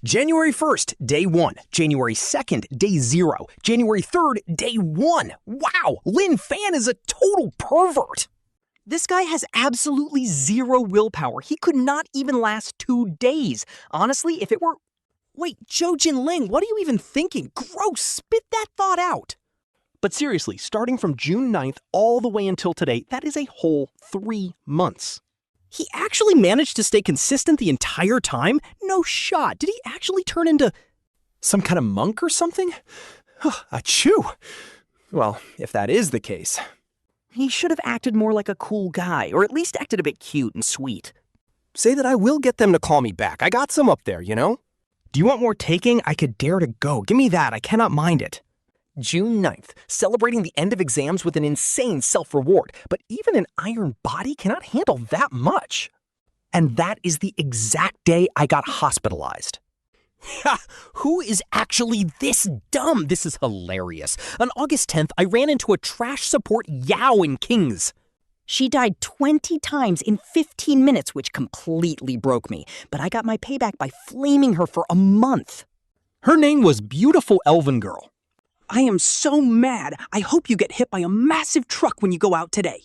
January 1st, day 1. January 2nd, day 0. January 3rd, day 1. Wow, Lin Fan is a total pervert. This guy has absolutely zero willpower. He could not even last 2 days. Honestly, if it were... Wait, Zhao Qingling, what are you even thinking? Gross, spit that thought out. But seriously, starting from June 9th all the way until today, that is a whole 3 months. He actually managed to stay consistent the entire time? No shot. Did he actually turn into some kind of monk or something? Achoo. Well, if that is the case, he should have acted more like a cool guy, or at least acted a bit cute and sweet. Say that I will get them to call me back. I got some up there, you know? Do you want more taking? I could dare to go. Give me that. I cannot mind it. June 9th, celebrating the end of exams with an insane self-reward, but even an iron body cannot handle that much. And that is the exact day I got hospitalized. Ha! Who is actually this dumb? This is hilarious. On August 10th, I ran into a trash support Yao in Kings. She died 20 times in 15 minutes, which completely broke me, but I got my payback by flaming her for a month. Her name was Beautiful Elven Girl. I am so mad. I hope you get hit by a massive truck when you go out today.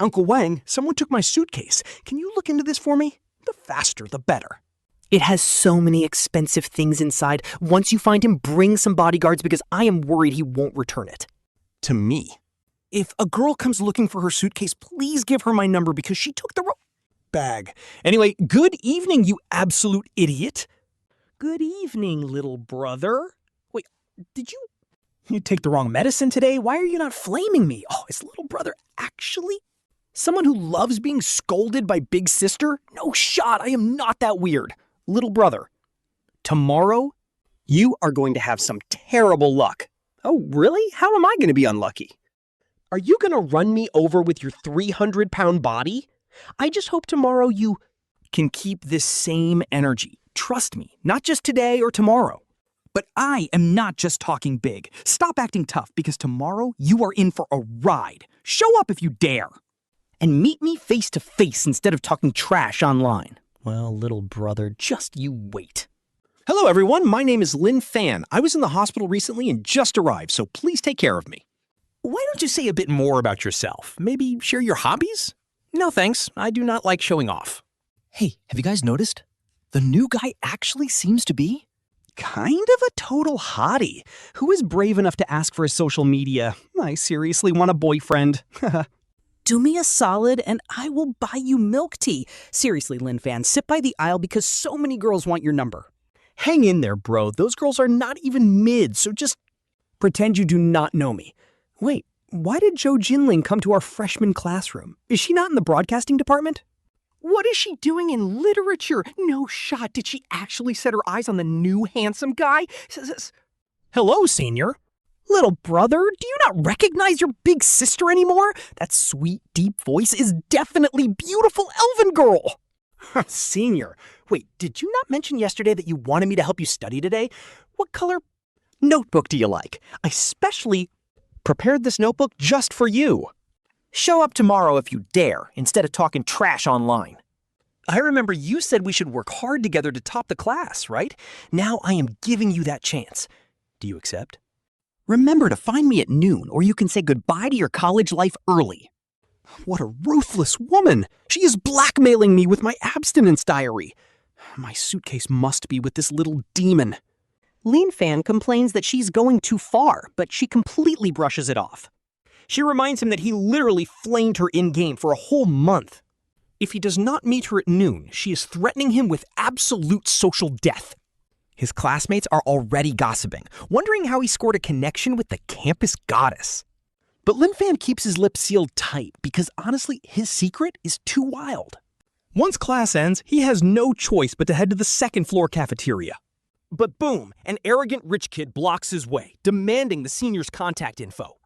Uncle Wang, someone took my suitcase. Can you look into this for me? The faster, the better. It has so many expensive things inside. Once you find him, bring some bodyguards because I am worried he won't return it. To me. If a girl comes looking for her suitcase, please give her my number because she took the bag. Anyway, good evening, you absolute idiot. Good evening, little brother. Wait, did you take the wrong medicine today? Why are you not flaming me? Oh, is little brother actually someone who loves being scolded by big sister? No shot, I am not that weird. Little brother, tomorrow you are going to have some terrible luck. Oh, really? How am I going to be unlucky? Are you going to run me over with your 300-pound body? I just hope tomorrow you can keep this same energy. Trust me, not just today or tomorrow. But I am not just talking big. Stop acting tough because tomorrow you are in for a ride. Show up if you dare. And meet me face to face instead of talking trash online. Well, little brother, just you wait. Hello everyone, my name is Lin Fan. I was in the hospital recently and just arrived, so please take care of me. Why don't you say a bit more about yourself? Maybe share your hobbies? No thanks, I do not like showing off. Hey, have you guys noticed? The new guy actually seems to be kind of a total hottie. Who is brave enough to ask for his social media? I seriously want a boyfriend. Do me a solid and I will buy you milk tea. Seriously, Lin Fan, sit by the aisle because so many girls want your number. Hang in there, bro. Those girls are not even mid, so just pretend you do not know me. Wait, why did Zhao Qingling come to our freshman classroom? Is she not in the broadcasting department? What is she doing in literature? No shot. Did she actually set her eyes on the new handsome guy? Hello, senior. Little brother, do you not recognize your big sister anymore? That sweet, deep voice is definitely beautiful Elven girl. Senior, wait, did you not mention yesterday that you wanted me to help you study today? What color notebook do you like? I specially prepared this notebook just for you. Show up tomorrow if you dare, instead of talking trash online. I remember you said we should work hard together to top the class, right? Now I am giving you that chance. Do you accept? Remember to find me at noon, or you can say goodbye to your college life early. What a ruthless woman! She is blackmailing me with my abstinence diary. My suitcase must be with this little demon. Lin Fan complains that she's going too far, but she completely brushes it off. She reminds him that he literally flamed her in-game for a whole month. If he does not meet her at noon, she is threatening him with absolute social death. His classmates are already gossiping, wondering how he scored a connection with the campus goddess. But Lin Fan keeps his lips sealed tight because honestly, his secret is too wild. Once class ends, he has no choice but to head to the second-floor cafeteria. But boom, an arrogant rich kid blocks his way, demanding the senior's contact info.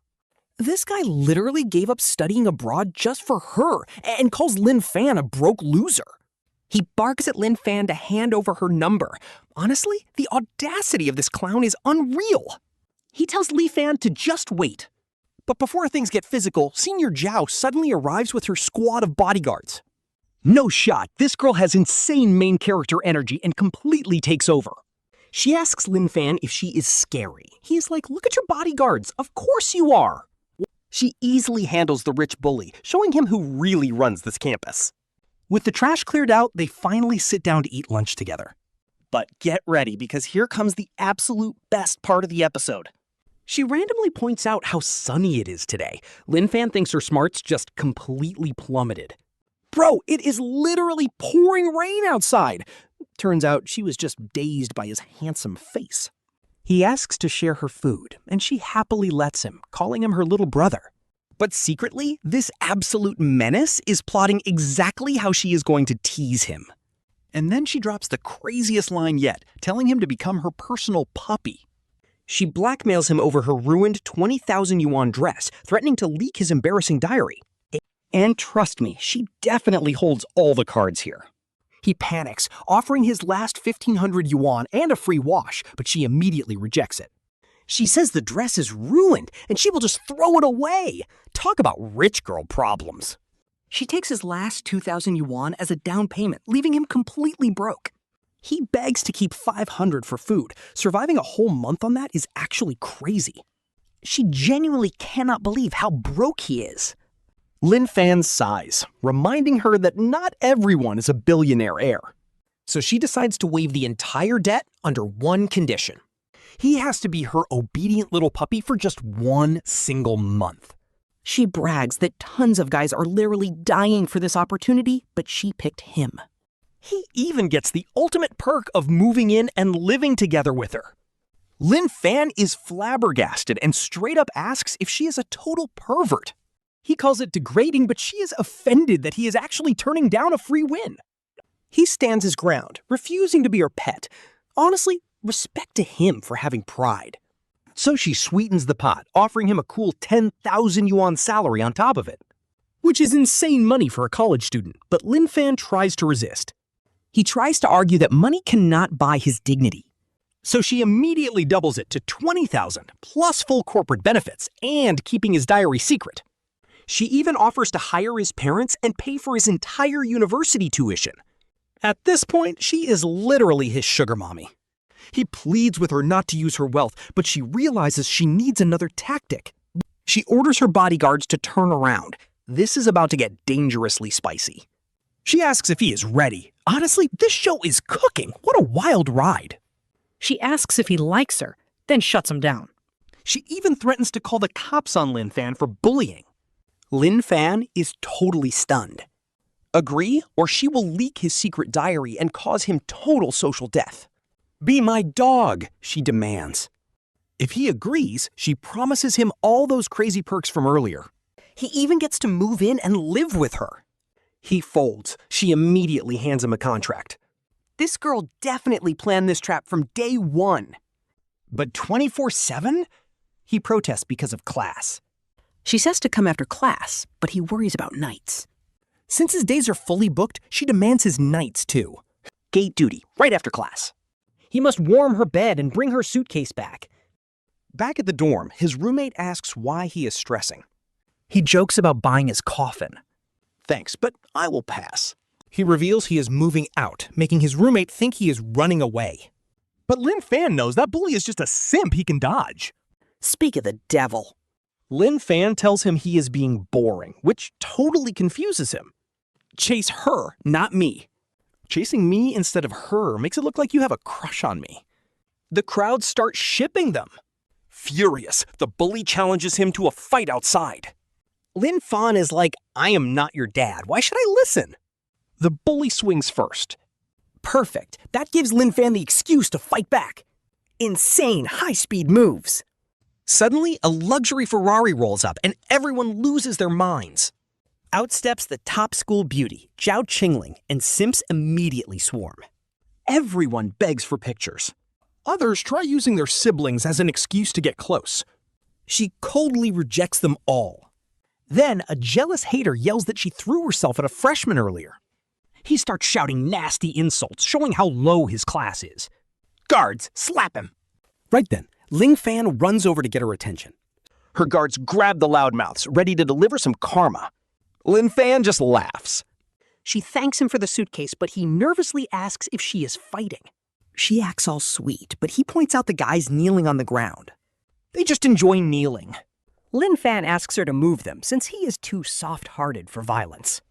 This guy literally gave up studying abroad just for her and calls Lin Fan a broke loser. He barks at Lin Fan to hand over her number. Honestly, the audacity of this clown is unreal. He tells Lin Fan to just wait. But before things get physical, Senior Zhao suddenly arrives with her squad of bodyguards. No shot, this girl has insane main character energy and completely takes over. She asks Lin Fan if she is scary. He's like, look at your bodyguards, of course you are. She easily handles the rich bully, showing him who really runs this campus. With the trash cleared out, they finally sit down to eat lunch together. But get ready, because here comes the absolute best part of the episode. She randomly points out how sunny it is today. Lin Fan thinks her smarts just completely plummeted. Bro, it is literally pouring rain outside. Turns out she was just dazed by his handsome face. He asks to share her food, and she happily lets him, calling him her little brother. But secretly, this absolute menace is plotting exactly how she is going to tease him. And then she drops the craziest line yet, telling him to become her personal puppy. She blackmails him over her ruined 20,000 yuan dress, threatening to leak his embarrassing diary. And trust me, she definitely holds all the cards here. He panics, offering his last 1,500 yuan and a free wash, but she immediately rejects it. She says the dress is ruined, and she will just throw it away. Talk about rich girl problems. She takes his last 2,000 yuan as a down payment, leaving him completely broke. He begs to keep 500 for food. Surviving a whole month on that is actually crazy. She genuinely cannot believe how broke he is. Lin Fan sighs, reminding her that not everyone is a billionaire heir. So she decides to waive the entire debt under one condition. He has to be her obedient little puppy for just one single month. She brags that tons of guys are literally dying for this opportunity, but she picked him. He even gets the ultimate perk of moving in and living together with her. Lin Fan is flabbergasted and straight up asks if she is a total pervert. He calls it degrading, but she is offended that he is actually turning down a free win. He stands his ground, refusing to be her pet. Honestly, respect to him for having pride. So she sweetens the pot, offering him a cool 10,000 yuan salary on top of it. Which is insane money for a college student, but Lin Fan tries to resist. He tries to argue that money cannot buy his dignity. So she immediately doubles it to 20,000, plus full corporate benefits, and keeping his diary secret. She even offers to hire his parents and pay for his entire university tuition. At this point, she is literally his sugar mommy. He pleads with her not to use her wealth, but she realizes she needs another tactic. She orders her bodyguards to turn around. This is about to get dangerously spicy. She asks if he is ready. Honestly, this show is cooking. What a wild ride. She asks if he likes her, then shuts him down. She even threatens to call the cops on Lin Fan for bullying. Lin Fan is totally stunned. Agree, or she will leak his secret diary and cause him total social death. Be my dog, she demands. If he agrees, she promises him all those crazy perks from earlier. He even gets to move in and live with her. He folds. She immediately hands him a contract. This girl definitely planned this trap from day one. But 24/7? He protests because of class. She says to come after class, but he worries about nights. Since his days are fully booked, she demands his nights too. Gate duty, right after class. He must warm her bed and bring her suitcase back. Back at the dorm, his roommate asks why he is stressing. He jokes about buying his coffin. Thanks, but I will pass. He reveals he is moving out, making his roommate think he is running away. But Lin Fan knows that bully is just a simp he can dodge. Speak of the devil. Lin Fan tells him he is being boring, which totally confuses him. Chase her, not me. Chasing me instead of her makes it look like you have a crush on me. The crowd starts shipping them. Furious, the bully challenges him to a fight outside. Lin Fan is like, I am not your dad. Why should I listen? The bully swings first. Perfect. That gives Lin Fan the excuse to fight back. Insane high-speed moves. Suddenly, a luxury Ferrari rolls up and everyone loses their minds. Out steps the top school beauty, Zhao Qingling, and simps immediately swarm. Everyone begs for pictures. Others try using their siblings as an excuse to get close. She coldly rejects them all. Then, a jealous hater yells that she threw herself at a freshman earlier. He starts shouting nasty insults, showing how low his class is. Guards, slap him! Right then, Lin Fan runs over to get her attention. Her guards grab the loudmouths, ready to deliver some karma. Lin Fan just laughs. She thanks him for the suitcase, but he nervously asks if she is fighting. She acts all sweet, but he points out the guys kneeling on the ground. They just enjoy kneeling. Lin Fan asks her to move them since he is too soft-hearted for violence.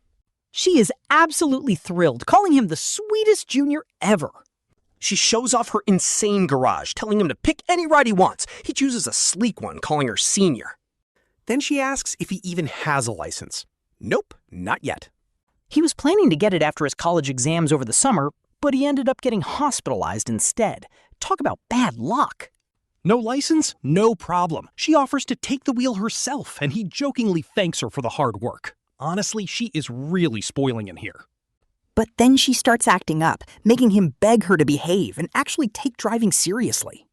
She is absolutely thrilled, calling him the sweetest junior ever. She shows off her insane garage, telling him to pick any ride he wants. He chooses a sleek one, calling her senior. Then she asks if he even has a license. Nope, not yet. He was planning to get it after his college exams over the summer, but he ended up getting hospitalized instead. Talk about bad luck. No license? No problem. She offers to take the wheel herself, and he jokingly thanks her for the hard work. Honestly, she is really spoiling him here. But then she starts acting up, making him beg her to behave and actually take driving seriously.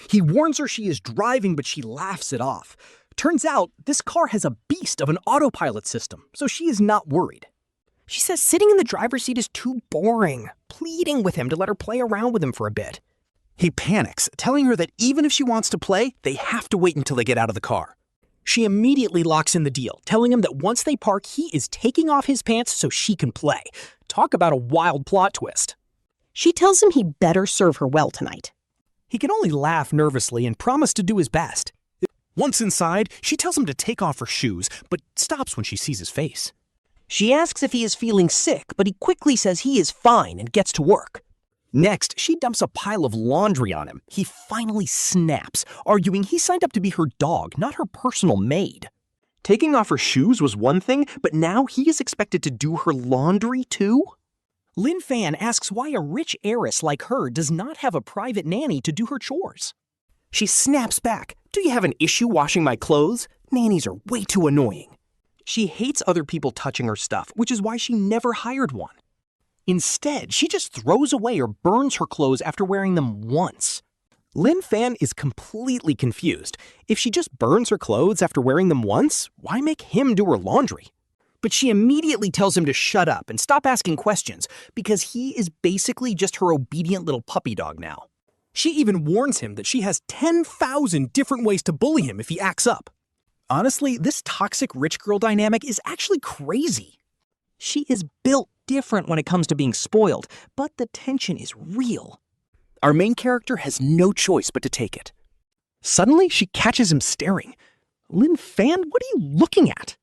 He warns her she is driving, but she laughs it off. Turns out, this car has a beast of an autopilot system, so she is not worried. She says sitting in the driver's seat is too boring, pleading with him to let her play around with him for a bit. He panics, telling her that even if she wants to play, they have to wait until they get out of the car. She immediately locks in the deal, telling him that once they park, he is taking off his pants so she can play. Talk about a wild plot twist. She tells him he better serve her well tonight. He can only laugh nervously and promise to do his best. Once inside, she tells him to take off her shoes, but stops when she sees his face. She asks if he is feeling sick, but he quickly says he is fine and gets to work. Next, she dumps a pile of laundry on him. He finally snaps, arguing he signed up to be her dog, not her personal maid. Taking off her shoes was one thing, but now he is expected to do her laundry too? Lin Fan asks why a rich heiress like her does not have a private nanny to do her chores. She snaps back. Do you have an issue washing my clothes? Nannies are way too annoying. She hates other people touching her stuff, which is why she never hired one. Instead, she just throws away or burns her clothes after wearing them once. Lin Fan is completely confused. If she just burns her clothes after wearing them once, why make him do her laundry? But she immediately tells him to shut up and stop asking questions, because he is basically just her obedient little puppy dog now. She even warns him that she has 10,000 different ways to bully him if he acts up. Honestly, this toxic rich girl dynamic is actually crazy. She is built different when it comes to being spoiled, but the tension is real. Our main character has no choice but to take it. Suddenly, she catches him staring. Lin Fan, what are you looking at?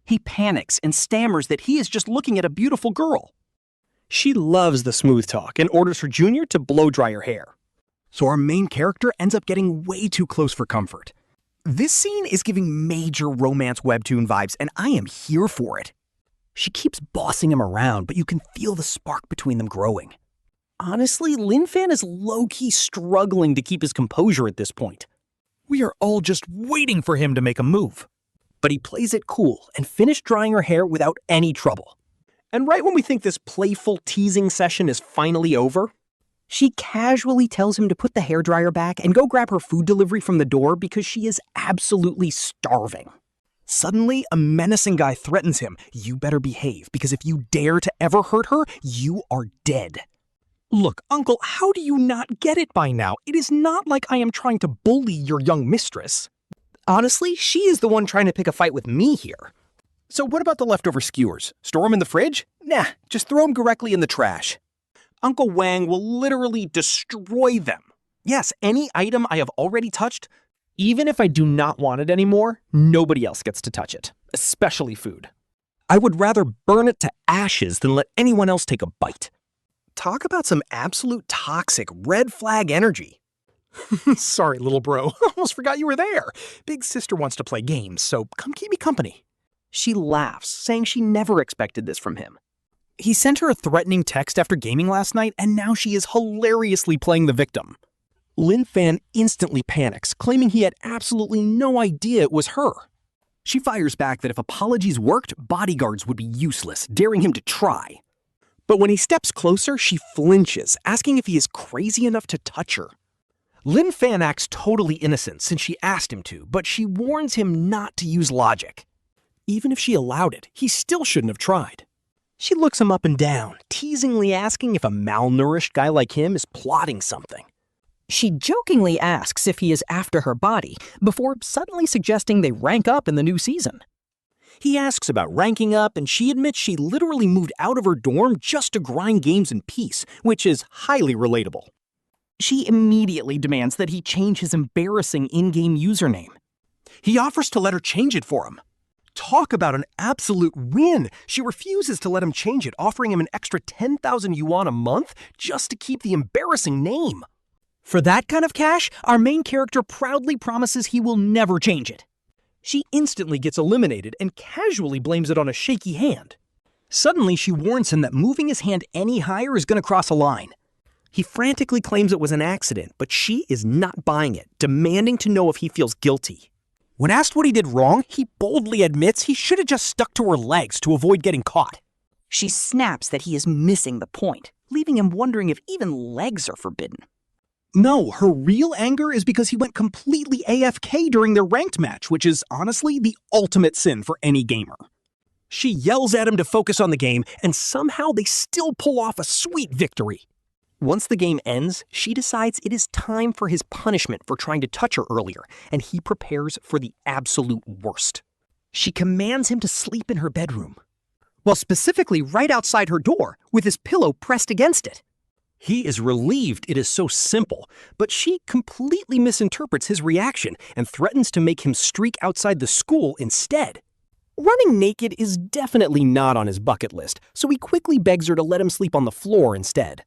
He panics and stammers that he is just looking at a beautiful girl. She loves the smooth talk and orders her junior to blow dry her hair. So our main character ends up getting way too close for comfort. This scene is giving major romance webtoon vibes, and I am here for it. She keeps bossing him around, but you can feel the spark between them growing. Honestly, Lin Fan is low-key struggling to keep his composure at this point. We are all just waiting for him to make a move. But he plays it cool and finished drying her hair without any trouble. And right when we think this playful teasing session is finally over, she casually tells him to put the hairdryer back and go grab her food delivery from the door because she is absolutely starving. Suddenly, a menacing guy threatens him. You better behave, because if you dare to ever hurt her, you are dead. Look, Uncle, how do you not get it by now? It is not like I am trying to bully your young mistress. Honestly, she is the one trying to pick a fight with me here. So what about the leftover skewers? Store them in the fridge? Nah, just throw them directly in the trash. Uncle Wang will literally destroy them. Yes, any item I have already touched, even if I do not want it anymore, nobody else gets to touch it, especially food. I would rather burn it to ashes than let anyone else take a bite. Talk about some absolute toxic red flag energy. Sorry, little bro. Almost forgot you were there. Big sister wants to play games, so come keep me company. She laughs, saying she never expected this from him. He sent her a threatening text after gaming last night, and now she is hilariously playing the victim. Lin Fan instantly panics, claiming he had absolutely no idea it was her. She fires back that if apologies worked, bodyguards would be useless, daring him to try. But when he steps closer, she flinches, asking if he is crazy enough to touch her. Lin Fan acts totally innocent since she asked him to, but she warns him not to use logic. Even if she allowed it, he still shouldn't have tried. She looks him up and down, teasingly asking if a malnourished guy like him is plotting something. She jokingly asks if he is after her body, before suddenly suggesting they rank up in the new season. He asks about ranking up, and she admits she literally moved out of her dorm just to grind games in peace, which is highly relatable. She immediately demands that he change his embarrassing in-game username. He offers to let her change it for him. Talk about an absolute win! She refuses to let him change it, offering him an extra 10,000 yuan a month just to keep the embarrassing name. For that kind of cash, our main character proudly promises he will never change it. She instantly gets eliminated and casually blames it on a shaky hand. Suddenly, she warns him that moving his hand any higher is going to cross a line. He frantically claims it was an accident, but she is not buying it, demanding to know if he feels guilty. When asked what he did wrong, he boldly admits he should have just stuck to her legs to avoid getting caught. She snaps that he is missing the point, leaving him wondering if even legs are forbidden. No, her real anger is because he went completely AFK during their ranked match, which is honestly the ultimate sin for any gamer. She yells at him to focus on the game, and somehow they still pull off a sweet victory. Once the game ends, she decides it is time for his punishment for trying to touch her earlier, and he prepares for the absolute worst. She commands him to sleep in her bedroom. Well, specifically right outside her door, with his pillow pressed against it. He is relieved it is so simple, but she completely misinterprets his reaction and threatens to make him streak outside the school instead. Running naked is definitely not on his bucket list, so he quickly begs her to let him sleep on the floor instead.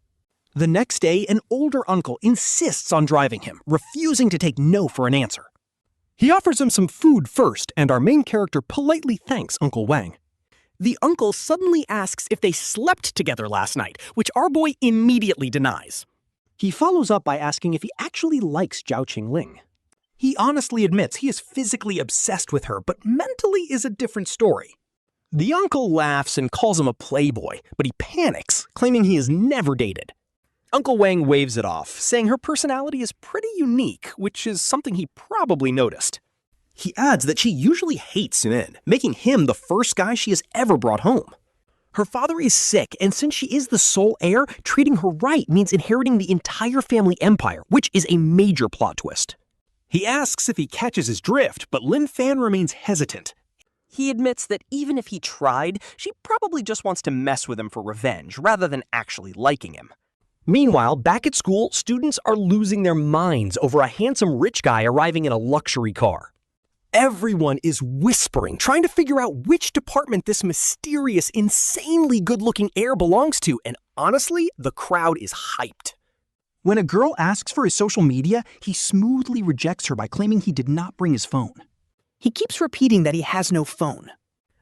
The next day, an older uncle insists on driving him, refusing to take no for an answer. He offers him some food first, and our main character politely thanks Uncle Wang. The uncle suddenly asks if they slept together last night, which our boy immediately denies. He follows up by asking if he actually likes Zhao Qingling. He honestly admits he is physically obsessed with her, but mentally is a different story. The uncle laughs and calls him a playboy, but he panics, claiming he has never dated. Uncle Wang waves it off, saying her personality is pretty unique, which is something he probably noticed. He adds that she usually hates men, making him the first guy she has ever brought home. Her father is sick, and since she is the sole heir, treating her right means inheriting the entire family empire, which is a major plot twist. He asks if he catches his drift, but Lin Fan remains hesitant. He admits that even if he tried, she probably just wants to mess with him for revenge, rather than actually liking him. Meanwhile, back at school, students are losing their minds over a handsome rich guy arriving in a luxury car. Everyone is whispering, trying to figure out which department this mysterious, insanely good-looking heir belongs to, and honestly, the crowd is hyped. When a girl asks for his social media, he smoothly rejects her by claiming he did not bring his phone. He keeps repeating that he has no phone.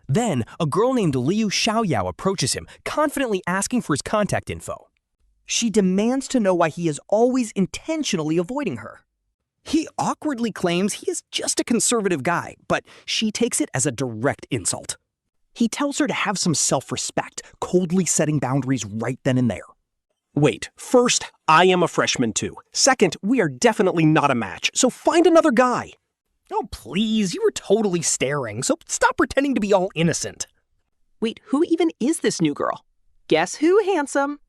Then, a girl named Liu Xiaoyao approaches him, confidently asking for his contact info. She demands to know why he is always intentionally avoiding her. He awkwardly claims he is just a conservative guy, but she takes it as a direct insult. He tells her to have some self-respect, coldly setting boundaries right then and there. Wait, first, I am a freshman too. Second, we are definitely not a match, so find another guy. Oh, please, you were totally staring, so stop pretending to be all innocent. Wait, who even is this new girl? Guess who, handsome?